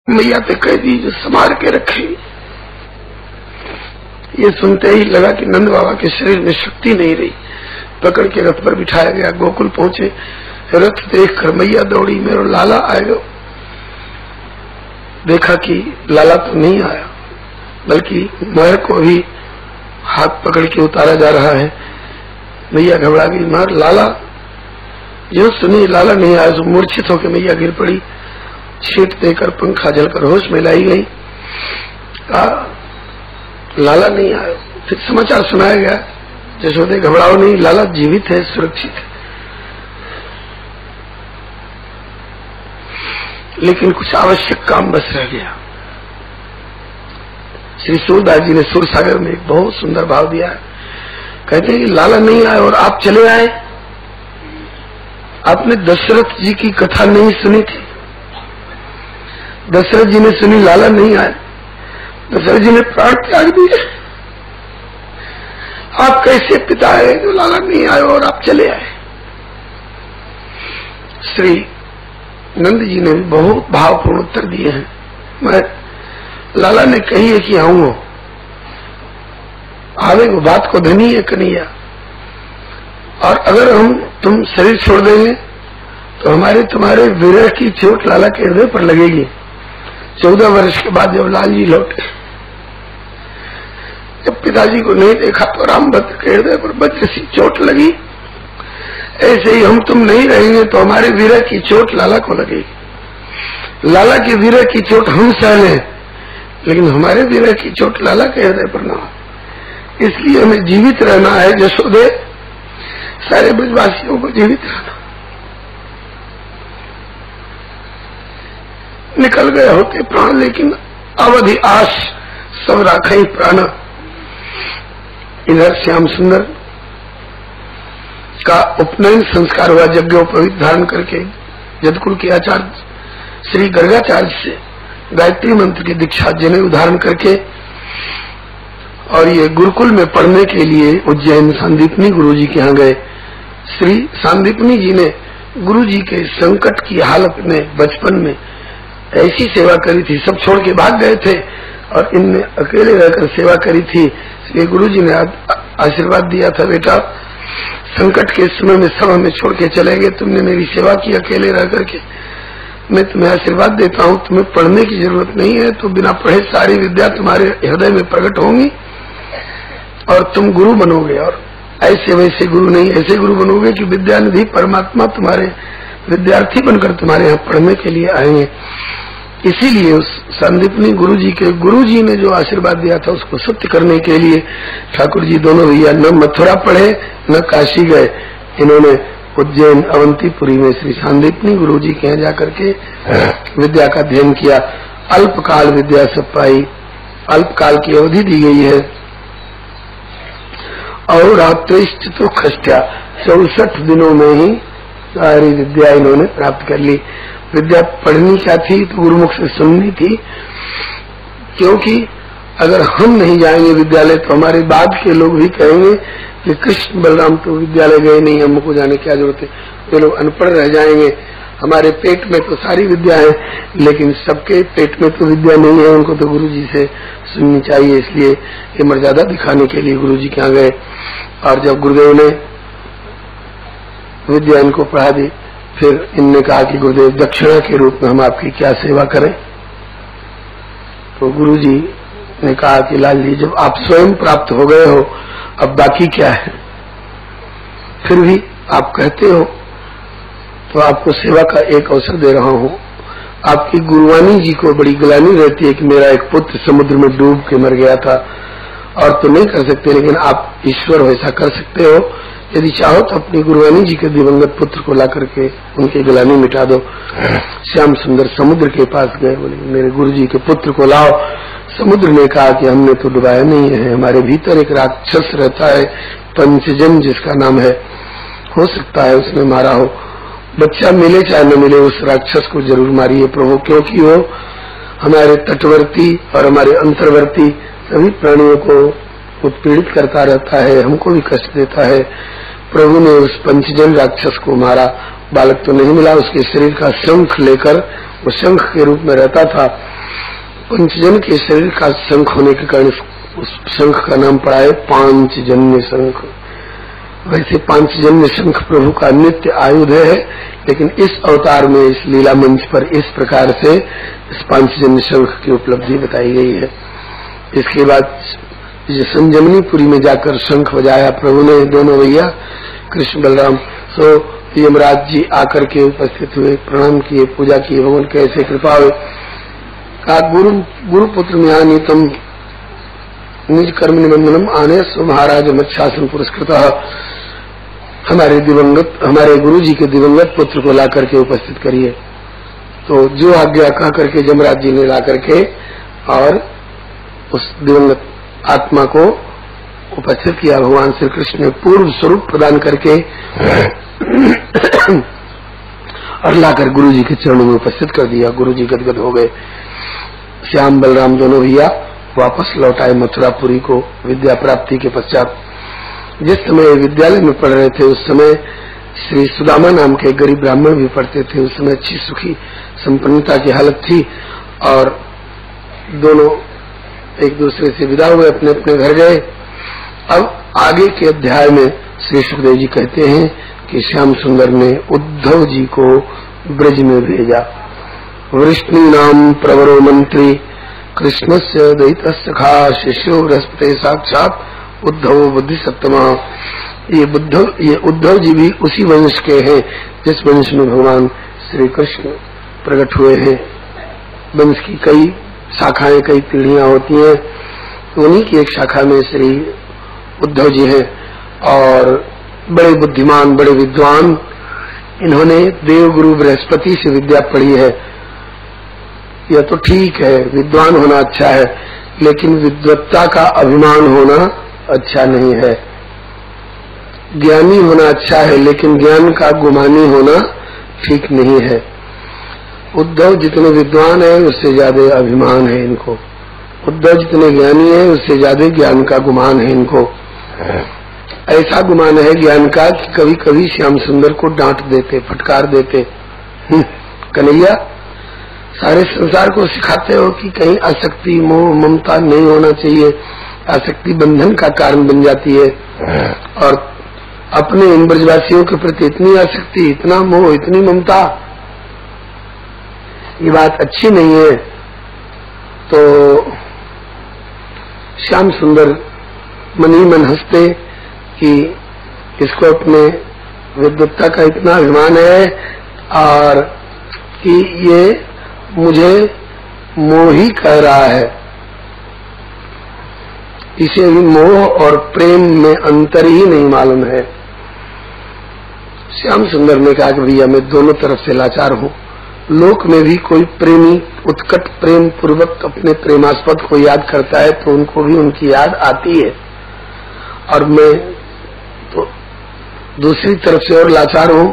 मैया पे कह दी जो संभाल के रखेगी। ये सुनते ही लगा कि नंद बाबा के शरीर में शक्ति नहीं रही। पकड़ के रथ पर बिठाया गया, गोकुल पहुंचे। रथ देख कर मैया दौड़ी, मेरा लाला आएगा। देखा कि लाला तो नहीं आया, बल्कि महर को भी हाथ पकड़ के उतारा जा रहा है। मैया घबरा गई। महर लाला, जो सुनी लाला नहीं आया तो मूर्छित होकर मैया गिर पड़ी। छींट देकर पंखा जलकर होश में लाई गई। कहा लाला नहीं आया। फिर समाचार सुनाया गया, जसोदे घबराओ नहीं, लाला जीवित है, सुरक्षित है। लेकिन कुछ आवश्यक काम बस रह गया। श्री सूरदास जी ने सुरसागर में एक बहुत सुंदर भाव दिया है। कहते हैं कि लाला नहीं आए और आप चले आए। आपने दशरथ जी की कथा नहीं सुनी थी? दशरथ जी ने सुनी, लाला नहीं आए, दशरथ जी ने प्राण त्याग दिए। आप कैसे पिता है जो लाला नहीं आए और आप चले आए? श्री नंद जी ने भी बहुत भावपूर्ण उत्तर दिए हैं। मैं लाला ने कही है कि आऊंगा, आवे वो बात को धनी है कन्हैया। और अगर हम तुम शरीर छोड़ देंगे तो हमारे तुम्हारे विरह की चोट लाला के हृदय पर लगेगी। 14 वर्ष के बाद जब लाल जी लौटे, जब पिताजी को नहीं देखा तो रामभद्र के हृदय पर वज्र सी चोट लगी। ऐसे ही हम तुम नहीं रहेंगे तो हमारे वीर की चोट लाला को लगेगी। लाला की वीर की चोट हम सह लें, लेकिन हमारे वीर की चोट लाला के हृदय पर ना हो। इसलिए हमें जीवित रहना है। जसोदे, सारे ब्रजवासियों को जीवित रहना। निकल गए होते प्राण, लेकिन अवधि आश सब राखई प्राण। इधर श्याम सुंदर का उपनयन संस्कार हुआ। यज्ञोपवीत धारण करके जदकुल के आचार्य श्री गर्गाचार्य से गायत्री मंत्र की दीक्षा जनेऊ धारण करके, और ये गुरुकुल में पढ़ने के लिए उज्जैन सांदीपनी गुरु जी के यहाँ गए। श्री सांदीपनी जी ने गुरु जी के संकट की हालत में बचपन में ऐसी सेवा करी थी, सब छोड़ के भाग गए थे और इनने अकेले रहकर सेवा करी थी। इसलिए गुरु जी ने आशीर्वाद दिया था, बेटा संकट के समय में सब हमें छोड़ के चले गए, तुमने मेरी सेवा की अकेले रह करके, मैं तुम्हें आशीर्वाद देता हूँ। तुम्हें पढ़ने की जरूरत नहीं है, तो बिना पढ़े सारी विद्या तुम्हारे हृदय में प्रकट होंगी और तुम गुरु बनोगे। और ऐसे वैसे गुरु नहीं, ऐसे गुरु बनोगे कि विद्यानिधि परमात्मा तुम्हारे विद्यार्थी बनकर तुम्हारे यहाँ पढ़ने के लिए आएंगे। इसीलिए उस संदीपनी गुरु जी ने जो आशीर्वाद दिया था उसको सत्य करने के लिए ठाकुर जी दोनों भैया न मथुरा पढ़े न काशी गए। इन्होंने उज्जैन अवंतीपुरी में श्री संदीपनी गुरु जी के यहाँ जाकर के विद्या का अध्ययन किया। अल्पकाल विद्या सब पाई, अल्पकाल की अवधि दी गई है। और रात्रिष्ट तो खस्त्या, 64 दिनों में ही सारी विद्या इन्होंने प्राप्त कर ली। विद्या पढ़नी क्या थी तो गुरुमुख से सुननी थी, क्योंकि अगर हम नहीं जाएंगे विद्यालय तो हमारे बाद के लोग भी कहेंगे कि कृष्ण बलराम तो विद्यालय गए नहीं, हमको जाने क्या जरूरत है, वे लोग अनपढ़ रह जाएंगे। हमारे पेट में तो सारी विद्या है, लेकिन सबके पेट में तो विद्या नहीं है, उनको तो गुरु जी से सुननी चाहिए। इसलिए ये मर्यादा दिखाने के लिए गुरु जी के यहाँ गए। और जब गुरुदेव ने विद्या इनको पढ़ा दी, फिर इनने कहा कि गुरुदेव दक्षिणा के रूप में हम आपकी क्या सेवा करें। तो गुरु जी ने कहा कि लाल जी, जब आप स्वयं प्राप्त हो गए हो, अब बाकी क्या है। फिर भी आप कहते हो तो आपको सेवा का एक अवसर दे रहा हूं। आपकी गुरुवानी जी को बड़ी ग्लानि रहती है कि मेरा एक पुत्र समुद्र में डूब के मर गया था, और तो नहीं कर सकते, लेकिन आप ईश्वर हो ऐसा कर सकते हो। यदि चाहो तो अपनी गुरुवानी जी के दिवंगत पुत्र को ला करके उनकी ग्लानि मिटा दो। श्याम सुंदर समुद्र के पास गए, बोले मेरे गुरु जी के पुत्र को लाओ। समुद्र ने कहा कि हमने तो डुबाया नहीं है, हमारे भीतर एक राक्षस रहता है पंचजन जिसका नाम है, हो सकता है उसने मारा हो। बच्चा मिले चाहे न मिले, उस राक्षस को जरूर मारिए प्रभु, क्योंकि वो हमारे तटवर्ती और हमारे अंतर्वर्ती सभी प्राणियों को उत्पीड़ित करता रहता है, हमको भी कष्ट देता है। प्रभु ने उस पंचजन राक्षस को मारा। बालक तो नहीं मिला, उसके शरीर का शंख लेकर वो शंख के रूप में रहता था। पंचजन के शरीर का शंख होने के कारण उस शंख का नाम पड़ा है पांचजन्य शंख। वैसे पांचजन्य शंख प्रभु का नित्य आयुध है, लेकिन इस अवतार में इस लीला मंच पर इस प्रकार से इस पांचजन्य शंख की उपलब्धि बताई गई है। इसके बाद संजमनीपुरी में जाकर शंख बजाया प्रभु ने, दोनों भैया कृष्ण बलराम। सो यमराज जी आकर के उपस्थित हुए, प्रणाम किए, पूजा किए, भगवान कैसे कृपा हुई। कहा गुरुपुत्र म्यानीतम निज कर्म निबंधनम आने सो महाराज मच्छासन पुरस्कृत। हमारे गुरु जी के दिवंगत पुत्र को ला करके उपस्थित करिए। तो जो आज्ञा कह करके यमराज जी ने ला करके और उस दिवंगत आत्मा को उपस्थित किया। भगवान श्री कृष्ण ने पूर्व स्वरूप प्रदान करके और लाकर गुरु जी के चरणों में उपस्थित कर दिया। गुरु जी गदगद हो गए। श्याम बलराम दोनों भैया वापस लौट आए मथुरापुरी को विद्या प्राप्ति के पश्चात। जिस समय विद्यालय में पढ़ रहे थे उस समय श्री सुदामा नाम के गरीब ब्राह्मण भी पढ़ते थे। उस समय अच्छी सुखी संपन्नता की हालत थी और दोनों एक दूसरे से विदा हुए, अपने अपने घर गए। अब आगे के अध्याय में श्री सुखदेव जी कहते हैं कि श्याम सुंदर ने उद्धव जी को ब्रज में भेजा। वृष्णि नाम प्रवरो मंत्री कृष्णस्य दयित सखा शिष्यो बृहस्पति साक्षात उद्धव बुद्धि सप्तमा। ये उद्धव जी भी उसी वंश के हैं जिस वंश में भगवान श्री कृष्ण प्रकट हुए हैं। वंश की कई शाखाएं, कई पीढ़ियां होती हैं, तो उन्हीं की एक शाखा में श्री उद्धव जी हैं और बड़े बुद्धिमान, बड़े विद्वान। इन्होंने देवगुरु बृहस्पति से विद्या पढ़ी है। यह तो ठीक है, विद्वान होना अच्छा है, लेकिन विद्वत्ता का अभिमान होना अच्छा नहीं है। ज्ञानी होना अच्छा है, लेकिन ज्ञान का गुमानी होना ठीक नहीं है। उद्धव जितने विद्वान है उससे ज्यादा अभिमान है इनको। उद्धव जितने ज्ञानी है उससे ज्यादा ज्ञान का गुमान है इनको। ऐसा गुमान है ज्ञान का कि कभी कभी श्याम सुंदर को डांट देते, फटकार देते। कन्हैया, सारे संसार को सिखाते हो कि कहीं आसक्ति, मोह, ममता नहीं होना चाहिए। आसक्ति बंधन का कारण बन जाती है और अपने इन ब्रजवासियों के प्रति इतनी आसक्ति, इतना मोह, इतनी ममता, ये बात अच्छी नहीं है। तो श्याम सुंदर मन ही मन हंसते कि इसको अपने विद्वत्ता का इतना अभिमान है और कि ये मुझे मोही कह रहा है। इसे भी मोह और प्रेम में अंतर ही नहीं मालूम है। श्याम सुंदर ने कहा कि भैया मैं दोनों तरफ से लाचार हूं। लोक में भी कोई प्रेमी उत्कट प्रेम पूर्वक अपने प्रेमास्पद को याद करता है तो उनको भी उनकी याद आती है, और मैं तो दूसरी तरफ से और लाचार हूं।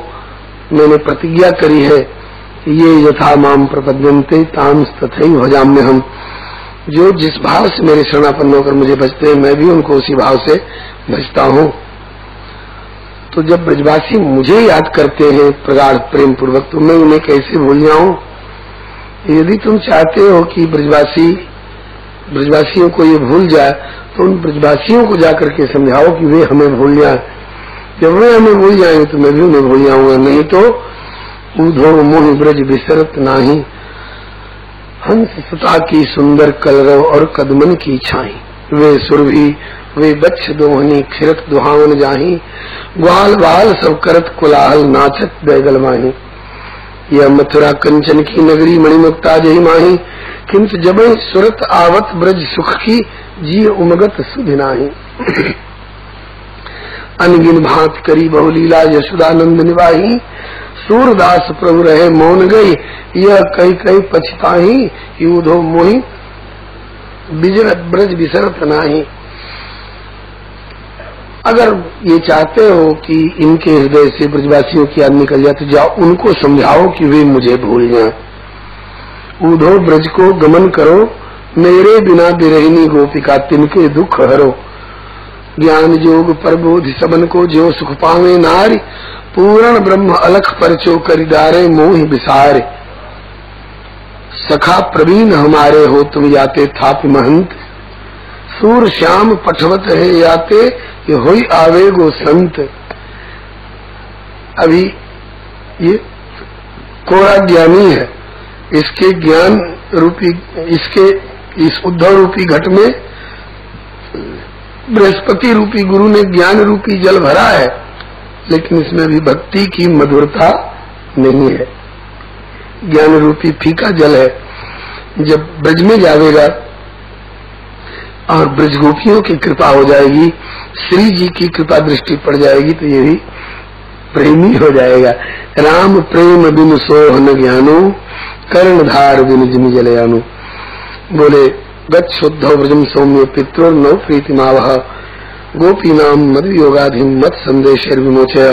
मैंने प्रतिज्ञा करी है ये यथा माम प्रपद्यन्ते ताम तथैव भजाम्य हम। जो जिस भाव से मेरे शरणापन्न होकर मुझे भजते हैं मैं भी उनको उसी भाव से भजता हूं। तो जब ब्रजवासी मुझे याद करते हैं प्रगाढ़ प्रेम पूर्वक तो मैं उन्हें कैसे भूल जाऊं। यदि तुम चाहते हो कि ब्रजवासियों को ये भूल जाए तो उन ब्रजवासियों को जाकर के समझाओ कि वे हमें भूल जाए। जब वे हमें भूल जाएंगे तो मैं भी उन्हें भूल जाऊंगा। नहीं तो ऊधो मोह ब्रज बिसरत नाही, हंस सुता की सुंदर कलरव और कदमन की छाई। वे सुरभि वे बच्छ दोहनी खिरत दुहावन जाही, ग्वाल बाल सब करत कुलाहल नाचत बैगल माही। यह मथुरा कंचन की नगरी मणिमुक्ता जही माही, किंतु जब सुरत आवत ब्रज सुख की जी उमगत सुधि नाही। अनगिन भांत करी बहुलीला यशोदानंद निवाही, सूरदास प्रभु रहे मौन गई यह कई कई पछताही। यूधो मोहि बिजरत ब्रज बिसरत नाही। अगर ये चाहते हो कि इनके हृदय से ब्रजवासियों की याद निकल जाए तो जाओ उनको समझाओ कि वे मुझे भूल जाएं। ऊधो ब्रज को गमन करो, मेरे बिना बिरहिनी गोपिका तिनके दुख हरो। ज्ञान योग प्रबोधि सबन को जो सुख पावे नारी, पूर्ण ब्रह्म अलख परचो करिदारे मोहि बिसारे। सखा प्रवीण हमारे हो तुम जाते थापि महंत, सूर श्याम पठवत है याते ये होई आवेगो संत। अभी ये कोरा ज्ञानी है, इसके ज्ञान रूपी इस उद्धव रूपी घट में बृहस्पति रूपी गुरु ने ज्ञान रूपी जल भरा है, लेकिन इसमें भी भक्ति की मधुरता नहीं है। ज्ञान रूपी फीका जल है। जब ब्रज में जावेगा और ब्रज गोपियों की कृपा हो जाएगी, श्री जी की कृपा दृष्टि पड़ जाएगी, तो ये भी प्रेमी हो जाएगा। राम प्रेम बिन सोहन ज्ञानो, कर्णधार बिन जिमि जलयानो। बोले गच्छोद्धव ब्रजम सौम्य पित्रो नौ प्रीतिमावह, गोपी नाम मद योगाधिम मत संदेश विमोचय।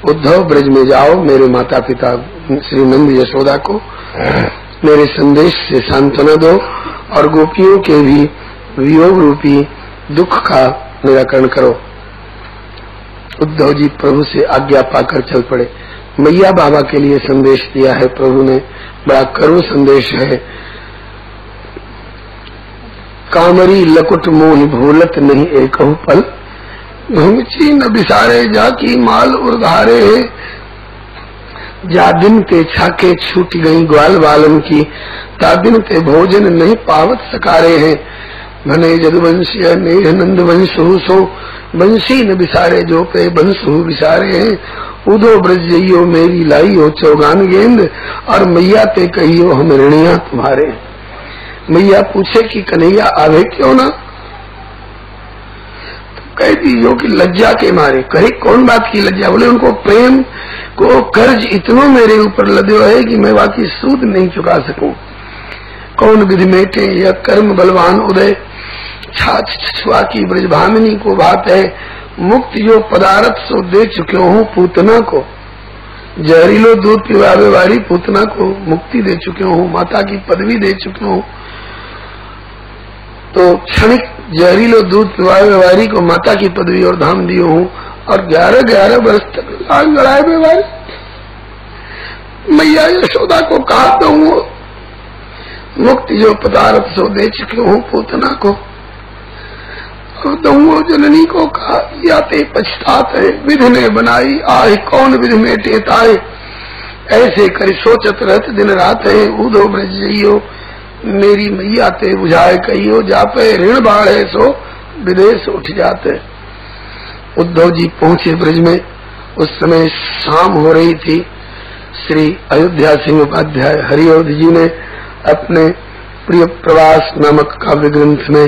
उद्धव ब्रज में जाओ, मेरे माता पिता श्री नंद यशोदा को मेरे संदेश से सांत्वना दो और गोपियों के भी वियोग रूपी दुख का निराकरण करो। उद्धव जी प्रभु से आज्ञा पाकर चल पड़े। मैया बाबा के लिए संदेश दिया है प्रभु ने, बड़ा करुण संदेश है। कामरी लकुट मोह भूलत नहीं एकहु पल, घुमची न बिसारे जाकी माल उर्धारे। जा दिन ते छाके छूट गई ग्वाल बालन की, ता दिन ते भोजन नहीं पावत सकारे हैं। घने जदुवंशीय नेह नंद वंशु सो, बंशी न बिसारे जो पे बंशु बिसारे हैं। उदो ब्रज जइयो मेरी लाई हो चौगान गेंद, और मैया ते कहियो हम ऋणिया तुम्हारे। मैया पूछे कि कन्हैया आवे क्यों ना, तो कह दीजो कि लज्जा के मारे। कहे कौन बात की लज्जा? बोले उनको प्रेम को कर्ज इतनो मेरे ऊपर लदो है कि मैं बाकी सूद नहीं चुका सकूं। कौन विधि मेटे या कर्म बलवान उदय, छाछ छुआ की ब्रज भामिनी को बात है। मुक्ति जो पदार्थ सो दे चुके हूँ पूतना को, जहरीलो दूध पिवावे वाली पूतना को मुक्ति दे चुके हूँ, माता की पदवी दे चुके हूँ। तो क्षणिक जहरीलो दूध पिवावे वाली को माता की पदवी और धाम दियो हूँ, और 11-11 वर्ष तक लाल लड़ाए में वाली मैया यशोदा को कहा दूंगा मुक्ति जो पदार्थ सो दे चुके हूँ पूतना को, और दूंगो जननी को कहा याते पछतात है। विधि ने बनाई आए कौन विधि में टेताए, ऐसे कर सोचत रहत दिन रात है। उदो ब्रज जइयो मेरी मैया ते बुझाए कहियो, जापे ऋण बाढ़े सो विदेश उठ जाते। उद्धव जी पहुंचे ब्रज में। उस समय शाम हो रही थी। श्री अयोध्या सिंह उपाध्याय हरिऔध जी ने अपने प्रिय प्रवास नामक काव्य ग्रंथ में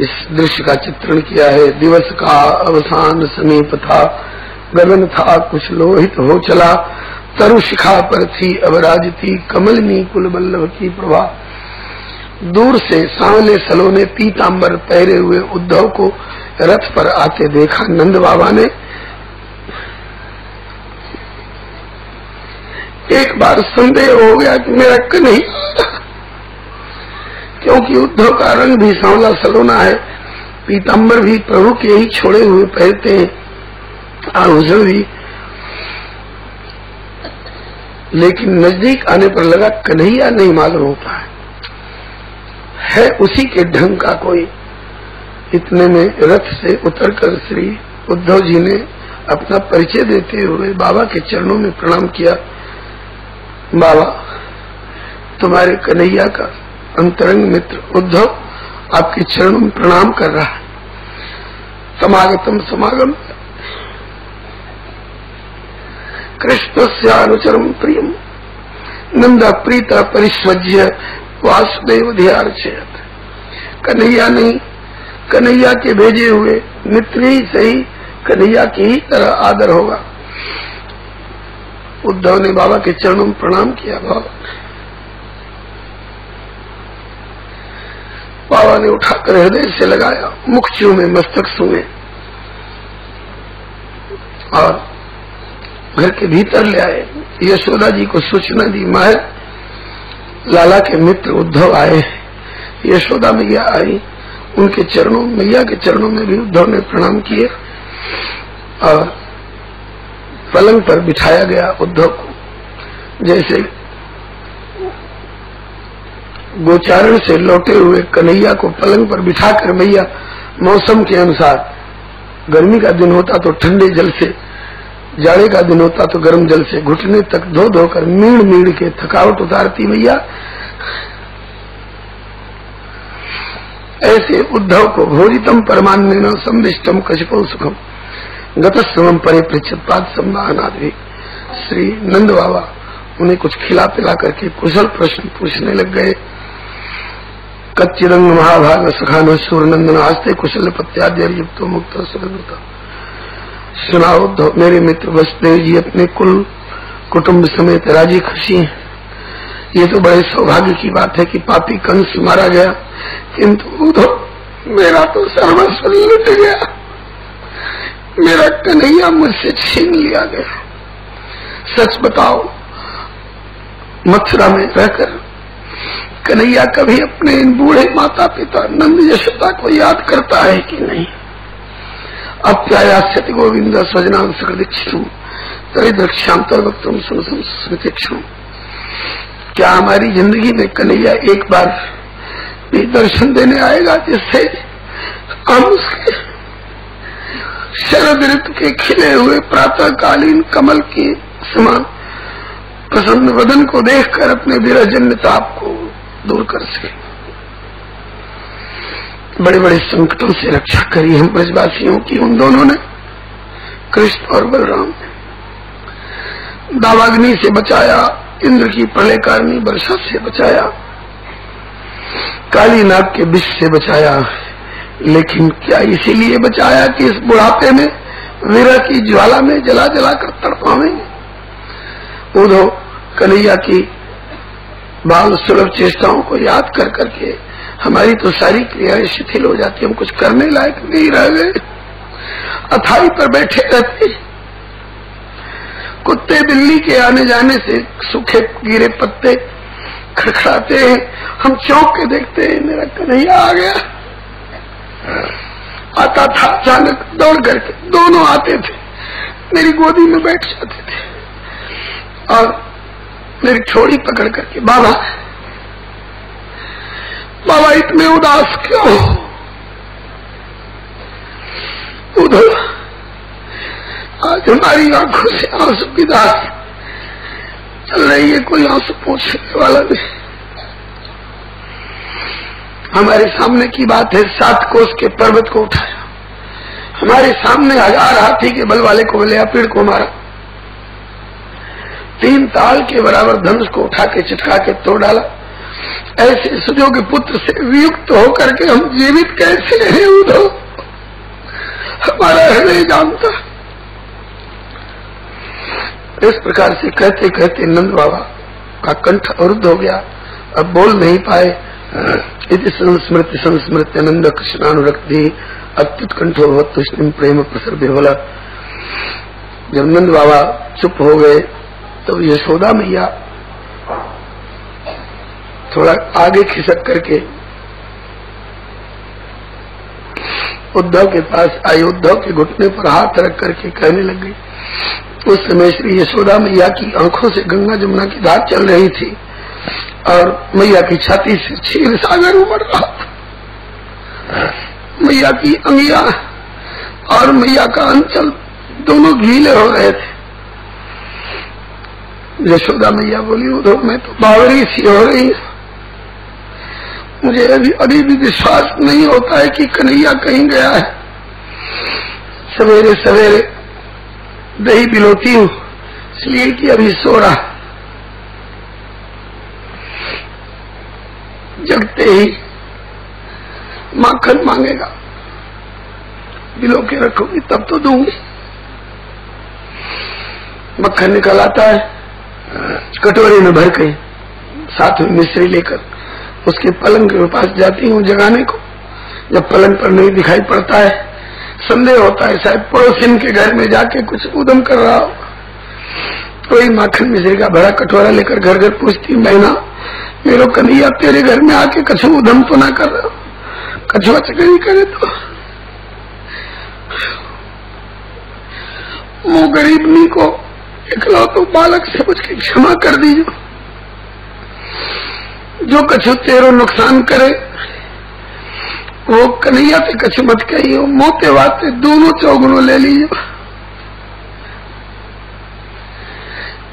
इस दृश्य का चित्रण किया है। दिवस का अवसान समीप था, गगन था कुछ लोहित हो चला, तरु शिखा पर थी अब राजती कमलनी कुल बल्लभ की प्रभा। दूर से सांवले सलोने पीतांबर पहरे हुए उद्धव को रथ पर आते देखा नंद बाबा ने। एक बार संदेह हो गया कि मेरा कन्हैया, क्योंकि उद्धव का रंग भी सांवला सलोना है, पीतांबर भी प्रभु के ही छोड़े हुए पहनते हैं, आभूषण भी। लेकिन नजदीक आने पर लगा कन्हैया नहीं मालूम होता है उसी के ढंग का कोई। इतने में रथ से उतरकर श्री उद्धव जी ने अपना परिचय देते हुए बाबा के चरणों में प्रणाम किया। बाबा, तुम्हारे कन्हैया का अंतरंग मित्र उद्धव आपके चरणों में प्रणाम कर रहा है। समागतम समागम कृष्णस्यानुचरम प्रियम नंदा प्रीता परिस्वज्य वासुदेव ध्यार्चयत। कन्हैया नहीं, कन्हैया के भेजे हुए मित्र ही सही कन्हैया की ही तरह आदर होगा। उद्धव ने बाबा के चरणों में प्रणाम किया। बाबा ने उठाकर हृदय से लगाया, मुख चूमे मस्तक सूमे और घर के भीतर ले आए। यशोदा जी को सूचना दी, मां लाला के मित्र उद्धव आए। यशोदा मैया आई, उनके चरणों, मैया के चरणों में भी उद्धव ने प्रणाम किए और पलंग पर बिठाया गया उद्धव को। जैसे गोचारण से लौटे हुए कन्हैया को पलंग पर बिठाकर मैया मौसम के अनुसार, गर्मी का दिन होता तो ठंडे जल से, जाड़े का दिन होता तो गर्म जल से घुटने तक धो धोकर मीड़ मीड़ के थकावट उतारती मैया। ऐसे उद्धव को भोजितम परमान्नेन संविष्टम कशपौ सुखम गतस्वम परे पृच्छत्पाद संवाहनादि। श्री नंद बाबा उन्हें कुछ खिला पिला करके कुशल प्रश्न पूछने लग गए। कच्चिदंग महाभाग सखान सूर्यनंदन आस्ते कुशल पत्याद्य युक्तो मुक्त सुगंधता। सुनाओ उद्धव, मेरे मित्र वसुदेव जी अपने कुल कुटुंब समेत राजी खुशी हैं। ये तो बड़े सौभाग्य की बात है कि पापी कंस मारा गया, किंतु उद्धव मेरा तो सर्वस्व लुट गया, मेरा कन्हैया मुझसे छीन लिया गया। सच बताओ, मथुरा में रहकर कन्हैया कभी अपने इन बूढ़े माता पिता नंद यशोदा को याद करता है कि नहीं? अप्यायास्यति गोविंद स्वजनां सकृदिक्षुम तरिद्रक्ष्यांतर वक्तुम सुनसम स्मृतिक्षुम। क्या हमारी जिंदगी में कन्हैया एक बार भी दर्शन देने आएगा जिससे हम उसके शरद ऋतु के खिले हुए प्रातःकालीन कमल के समान प्रसन्न वदन को देखकर अपने विरहजन्य ताप को दूर कर सके? बड़े बड़े संकटों से रक्षा करी हम ब्रजवासियों की उन दोनों ने, कृष्ण और बलराम ने। दावाग्नि से बचाया, इंद्र की प्रलयकारिणी वर्षा से बचाया, काली नाग के विष से बचाया, लेकिन क्या इसीलिए बचाया कि इस बुढ़ापे में विरह की ज्वाला में जला जला कर तड़पावेंगे? उद्धव, कन्हैया की बाल सुलभ चेष्टाओं को याद कर करके हमारी तो सारी क्रियाएं शिथिल हो जाती, हम कुछ करने लायक नहीं रह गए, अथाई पर बैठे रहते। कुत्ते बिल्ली के आने जाने से सूखे गिरे पत्ते खड़खड़ाते हैं, हम चौंक के देखते हैं मेरा कन्हैया आ गया। आता था अचानक दौड़ करके, दोनों आते थे, मेरी गोदी में बैठ जाते थे और मेरी छोड़ी पकड़ करके, बाबा बाबा इतने उदास क्यों हो? उधर आज हमारी आंखों से आंसू की धार चल रही है, कोई आंसू पोंछने वाला नहीं। हमारे सामने की बात है, 7 कोस के पर्वत को उठाया, हमारे सामने 1000 हाथी के बल वाले को लिया, पेड़ को मारा, 3 ताल के बराबर धनुष को उठा के चिटका के तोड़ डाला। ऐसे सुजोग्य पुत्र से वियुक्त होकर के हम जीवित कैसे हैं? उद्धव, हमारा हृदय जानता। इस प्रकार से कहते कहते नंद बाबा का कंठ अवरुद्ध हो गया, अब बोल नहीं पाए। इति संस्मृति संस्मृत्य नंद कृष्णानुरक्ति अत्युत्कंठो भवतुष्टिम प्रेम प्रसर्भे बोला। जब नंद बाबा चुप हो गए तो यशोदा मैया थोड़ा आगे खिसक करके उद्धव के पास आई, उद्धव के घुटने पर हाथ रख करके कहने लग गई। उस समय श्री यशोदा मैया की आंखों से गंगा जमुना की धार चल रही थी और मैया की छाती से क्षीर सागर उमड़ रहा था। मैया की अंगिया और मैया का अंचल दोनों गीले हो रहे थे। यशोदा मैया बोली, उद्धव मैं तो बावरी सी हो रही, मुझे अभी भी विश्वास नहीं होता है कि कन्हैया कहीं गया है। सवेरे सवेरे दही पिलोती हूँ इसलिए कि अभी सो रहा, जगते ही माखन मांगेगा, पिलो के रखूंगी तब तो दूंगी। मक्खन निकल आता है, कटोरे में भर के साथ में मिश्री लेकर उसके पलंग के पास जाती हूँ जगाने को। जब पलंग पर नहीं दिखाई पड़ता है, संदेह होता है शायद पड़ोसिन के घर में जाके कुछ उदम कर रहा हो, कोई माखन मिश्री का बड़ा कटोरा लेकर घर घर पूछती, बहना मेरो कन्हैया तेरे घर में आके कछु उदम तो ना कर रहा, कछुआ चकरी करे तो। वो गरीबनी को इकलौते बालक से कुछ की क्षमा कर दीजिए। जो कछु तेरो नुकसान करे वो कन्हैया से कछु मत कहियो, मोते वाते दोनों चौगुनों ले लीजिए।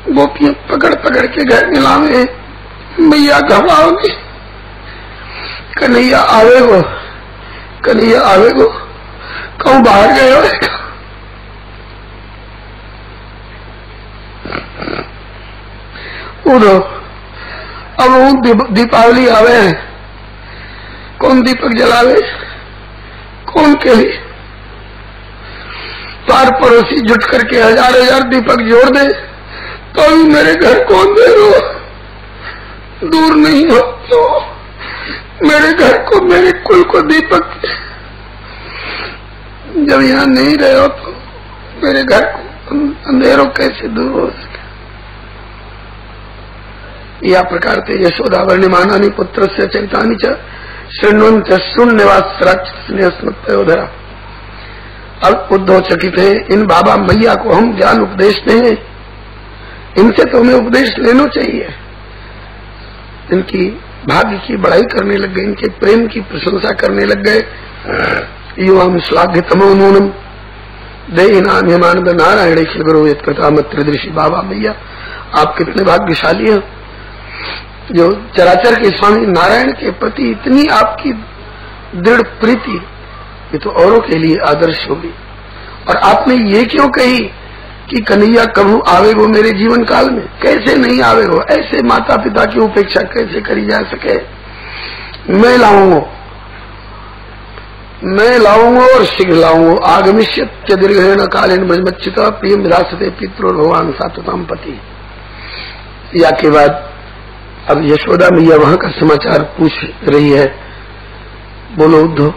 गोपियां पकड़ पकड़ के घर मिलावे, मैया घबराओ नहीं, कन्हैया आवेगो, कन्हैया आवेगो, कहूं बाहर गए हो। उधो अब दीपावली आवे, कौन दीपक जलावे, कौन के लिए? पार पड़ोसी जुट करके हजार हजार दीपक जोड़ दे तो अभी मेरे घर कौन दे रो, दूर नहीं हो तो मेरे घर को, मेरे कुल को दीपक, जब यहाँ नहीं रहे हो तो मेरे घर को अंधेरों कैसे दूर हो सके। या प्रकार से यशोदा वर्णिमानानि पुत्र से चरितानि च शृण्वन्त शून्यवासराक्षसोधरा। अब उद्धव चकित है, इन बाबा मैया को हम ज्ञान उपदेश दें, इनसे तो हमें उपदेश लेना चाहिए। इनकी भाग्य की बड़ाई करने लग गए, इनके प्रेम की प्रशंसा करने लग गए। युवाम श्लाघ्य तमो नूनम देहिनाम हेमानंद नारायण अखिल गुरु यत्कृता मत्रिदृषि। बाबा मैया आप कितने भाग्यशाली हैं जो चराचर के स्वामी नारायण के प्रति इतनी आपकी दृढ़ प्रीति, ये तो औरों के लिए आदर्श होगी। और आपने ये क्यों कही कि कन्हैया कभू आवेगो मेरे जीवन काल में? कैसे नहीं आवेगो? ऐसे माता पिता की उपेक्षा कैसे करी जा सके? मैं लाऊंगा और शीघ्र लाऊंगा। आगमिष्यत्य दीर्घेण कालेन ब्रजमच्युता प्रियम विधासते पितरो भगवान सात्वताम पति। या के बाद अब यशोदा मैया वहां का समाचार पूछ रही है। बोलो उद्धव,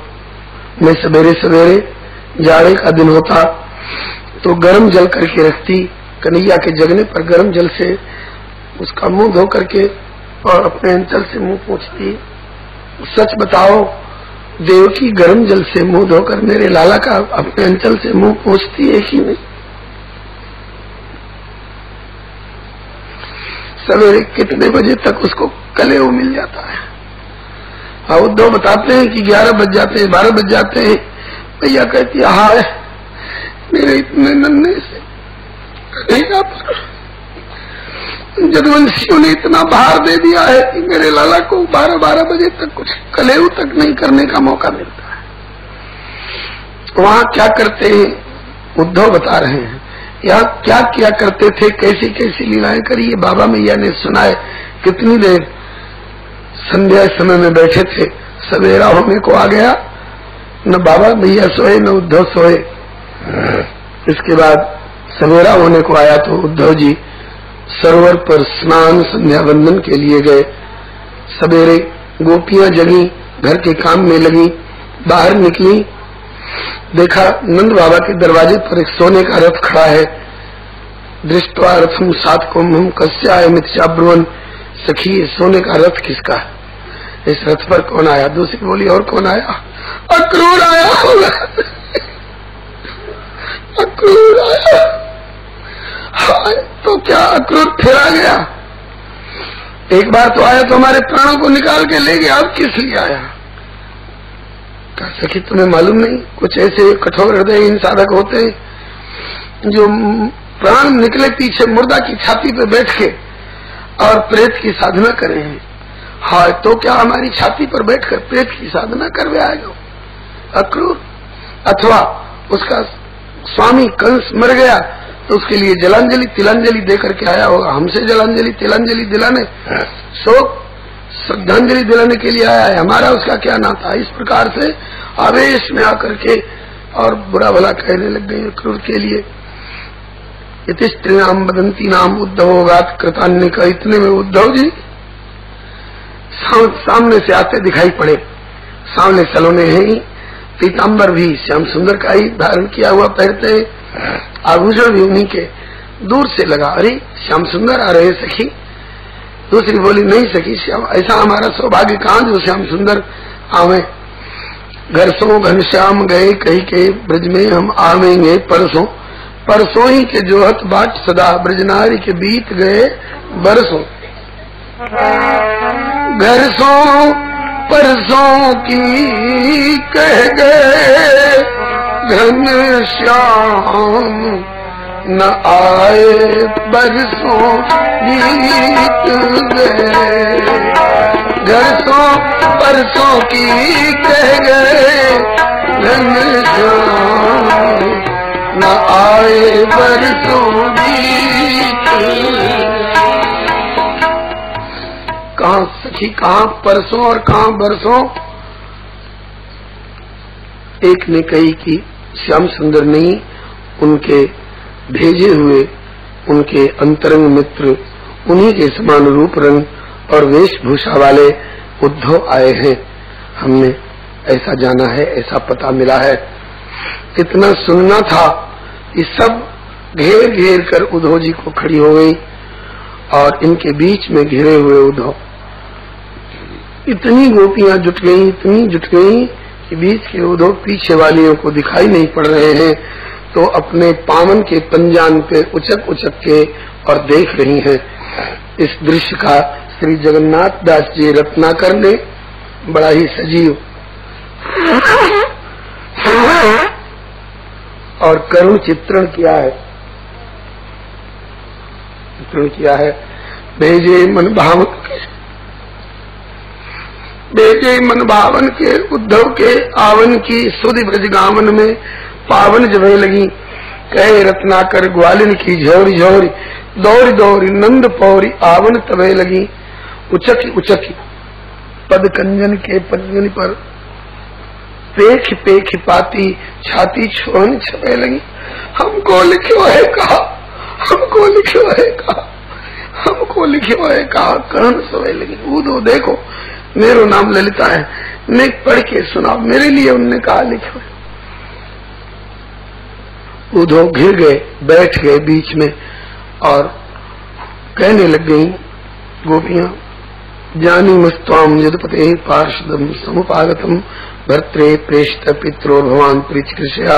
मैं सवेरे सवेरे जाड़े का दिन होता तो गर्म जल करके रखती, कन्हैया के जगने पर गर्म जल से उसका मुंह धो करके और अपने अंचल से मुंह पोंछती। सच बताओ देवकी गर्म जल से मुंह धोकर मेरे लाला का अपने अंचल से मुंह पोंछती है कि नहीं? सवेरे कितने बजे तक उसको कलेव मिल जाता है? हाँ, उद्धव बताते हैं कि 11 बज जाते हैं, 12 बज जाते हैं। भैया कहती है हाय मेरे इतने नन्हे से कन्हैया पर जदवंशियों ने इतना भार दे दिया है कि मेरे लाला को 12-12 बजे तक कुछ कलेव तक नहीं करने का मौका मिलता है। वहां क्या करते हैं उद्धव बता रहे हैं। यहाँ क्या क्या करते थे, कैसी कैसी लीलाएं करी, ये बाबा मैया ने सुनाए। कितनी देर संध्या समय में बैठे थे, सवेरा होने को आ गया, न बाबा मैया सोए न उद्धव सोए। इसके बाद सवेरा होने को आया तो उद्धव जी सरोवर पर स्नान संध्या वंदन के लिए गए। सवेरे गोपियां जगी, घर के काम में लगी, बाहर निकली, देखा नंद बाबा के दरवाजे पर एक सोने का रथ खड़ा है। दृष्टवा रथम सातकुंभम कस्याय मिथ्याब्रुवन। सखी सोने का रथ किसका है? इस रथ पर कौन आया? दूसरी बोली और कौन आया? अक्रूर आया होगा। अक्रूर आया। हाय, तो क्या अक्रूर फिर आ गया? एक बार तो आया तो हमारे प्राणों को निकाल के ले गया, अब किस लिए आया? कह सकी तुम्हें मालूम नहीं, कुछ ऐसे कठोर हृदय साधक होते हैं जो प्राण निकले पीछे मुर्दा की छाती पे बैठ के और प्रेत की साधना करे हैं। हाँ, तो क्या हमारी छाती पर बैठकर प्रेत की साधना करवे आएगा अक्रूर? अथवा उसका स्वामी कंस मर गया तो उसके लिए जलांजलि तिलांजलि दे करके आया होगा। हमसे जलांजलि तिलांजलि दिलाने, शोक श्रद्धांजलि दिलाने के लिए आया है, हमारा उसका क्या नाता? इस प्रकार से आवेश में आकर के और बुरा भला कहने लग गए अक्रूर के लिए। इतिस्त्रीणाम वदंती नाम उद्धव गात कृतान्य का। इतने में उद्धव जी सामने से आते दिखाई पड़े। सामने सलोने हैं ही, पीताम्बर भी श्याम सुंदर का ही धारण किया हुआ पहनते हैं, आभूषण भी उन्हीं के। दूर से लगा अरे श्याम सुंदर आ रहे सखी। दूसरी बोली नहीं सखी, श्याम ऐसा हमारा सौभाग्य कहाँ जो श्याम सुंदर आवे। घर सो घनश्याम गए कही के ब्रज में हम आवेंगे परसों। परसों ही के जोहत बाट सदा ब्रजनारी के बीत गए बरसों। घर सो परसों की कह गए घनश्याम, न आए बरसों बीत गए। घर सो परसों की कह गए घनश्याम, न आए बरसों बीत गए। कहाँ सखी, कहाँ परसों और कहाँ बरसों। एक ने कही कि श्याम सुंदर नहीं, उनके भेजे हुए उनके अंतरंग मित्र, उन्हीं के समान रूप रंग और वेशभूषा वाले उद्धव आए हैं। हमने ऐसा जाना है, ऐसा पता मिला है। इतना सुनना था कि सब घेर घेर कर उद्धव जी को खड़ी हो गई और इनके बीच में घिरे हुए उद्धव, इतनी गोपियां जुट गई, इतनी जुट गई कि बीच के उद्धव पीछे वालियों को दिखाई नहीं पड़ रहे हैं, तो अपने पावन के पंजान पे उचक उचक के और देख रही हैं। इस दृश्य का श्री जगन्नाथ दास जी रत्नाकर ने बड़ा ही सजीव और करुण चित्रण किया है। चित्रण किया है। भेजे मन भावन के उद्धव के आवन की सुधि ब्रज गावन में पावन जबे लगी। कहे रत्नाकर ग्वालिन की झोरी झोरी, दौरी दौरी नंद पौरी आवन तबे लगी। उचकी उचकी पद कंजन के पंजन पर पेख पेख पाती, छाती छोन छपे लगी। हमको लिखो है कहा, हमको लिखो है कहा, हमको लिखो है कहा, कर्ण सोए लगी। उदो देखो मेरो नाम ललिता है, मैं पढ़ के सुनाओ, मेरे लिए उनने कहा लिखो। उद्धव घिर गए, बैठ गए बीच में और कहने लग गई गोपियां, जानी मस्त्वाम यदुपते पार्षदम समुपागतम भर्त्रे प्रेषित पित्रो भगवान प्रीचकृष्या।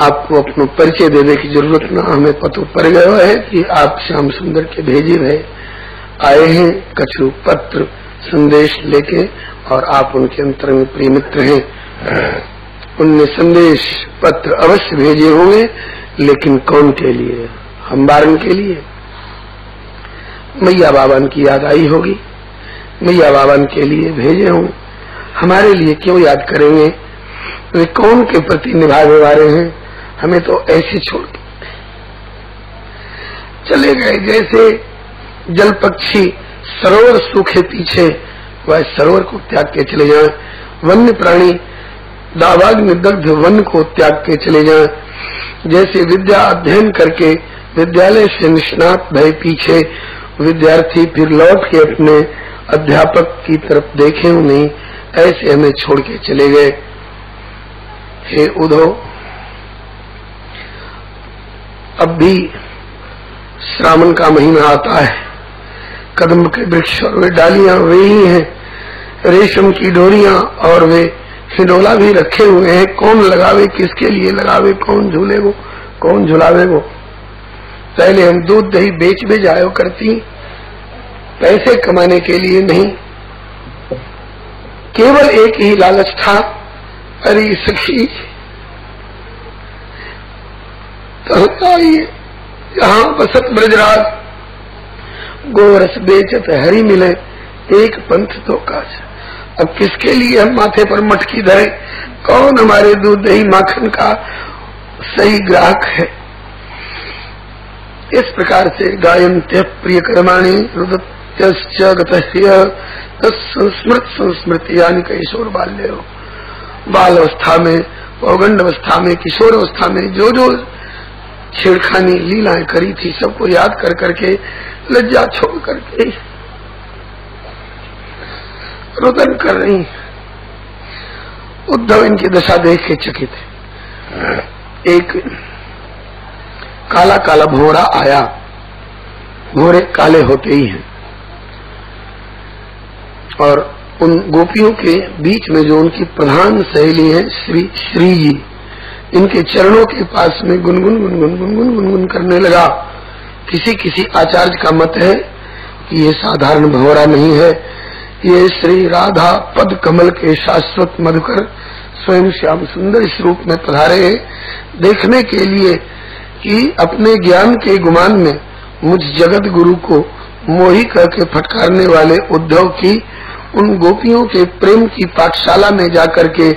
आपको अपना परिचय देने की जरूरत ना, हमें पतो पड़ गया है कि आप श्याम सुंदर के भेजे हुए आए हैं कछु पत्र संदेश लेके, और आप उनके अंतरंग प्रिय मित्र हैं। उनने संदेश पत्र अवश्य भेजे होंगे, लेकिन कौन के लिए? हम बारन के लिए। मैया बाबन की याद आई होगी, मैया बाबन के लिए भेजे होंगे। हमारे लिए क्यों याद करेंगे? वे कौन के प्रति निभाने वाले हैं? हमें तो ऐसे छोड़ के चले गए जैसे जल पक्षी सरोवर सूखे पीछे, वह सरोवर को त्याग के चले जाएं। वन्य प्राणी दावाग्नि दग्ध वन को त्याग के चले जाएं। जैसे विद्या अध्ययन करके विद्यालय से निष्णात भय पीछे विद्यार्थी फिर लौट के अपने अध्यापक की तरफ देखे नहीं, ऐसे हमें छोड़ के चले गए। हे उद्धव, अब भी श्रावण का महीना आता है, कदम के वृक्ष और वे डालियां वे ही हैं, रेशम की डोरियां और वे हिंडोला भी रखे हुए हैं। कौन लगावे, किसके लिए लगावे, कौन झूले वो, कौन झुलावे वो। पहले हम दूध दही बेच भी जाया करती, पैसे कमाने के लिए नहीं, केवल एक ही लालच था, अरे सखी तो आइए यहाँ बसत ब्रजराज, गोरस बेचत हरी मिले, एक पंथ तो काज। अब किसके लिए हम माथे पर मटकी धरे? कौन हमारे दूध दही माखन का सही ग्राहक है? इस प्रकार से गायन्त्य प्रिय कर्माणि रुदत्यश्च गतह्य तत्संस्मृत संस्मृति, यानी किशोर बाल्य, बाल अवस्था में, पौगंड अवस्था में, किशोर अवस्था में जो जो छेड़खानी लीलाएं करी थी, सबको याद कर करके लज्जा छोड़ करके रुदन कर रही। उद्धव इनकी दशा देख के चकित है। एक काला काला भोरा आया, भोरे काले होते ही हैं, और उन गोपियों के बीच में जो उनकी प्रधान सहेली है श्री जी, इनके चरणों के पास में गुनगुन गुनगुन गुनगुन गुनगुन करने लगा। किसी किसी आचार्य का मत है कि ये साधारण भंवरा नहीं है, ये श्री राधा पद कमल के शाश्वत मधुकर स्वयं श्याम सुंदर इस रूप में पधारे हैं देखने के लिए कि अपने ज्ञान के गुमान में मुझ जगत गुरु को मोही करके फटकारने वाले उद्धव की उन गोपियों के प्रेम की पाठशाला में जाकर के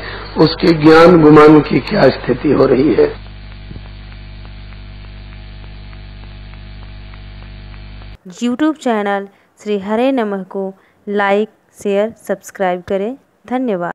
उसके ज्ञान गुमान की क्या स्थिति हो रही है। YouTube चैनल श्री हरे नमः को लाइक, शेयर, सब्सक्राइब करें। धन्यवाद।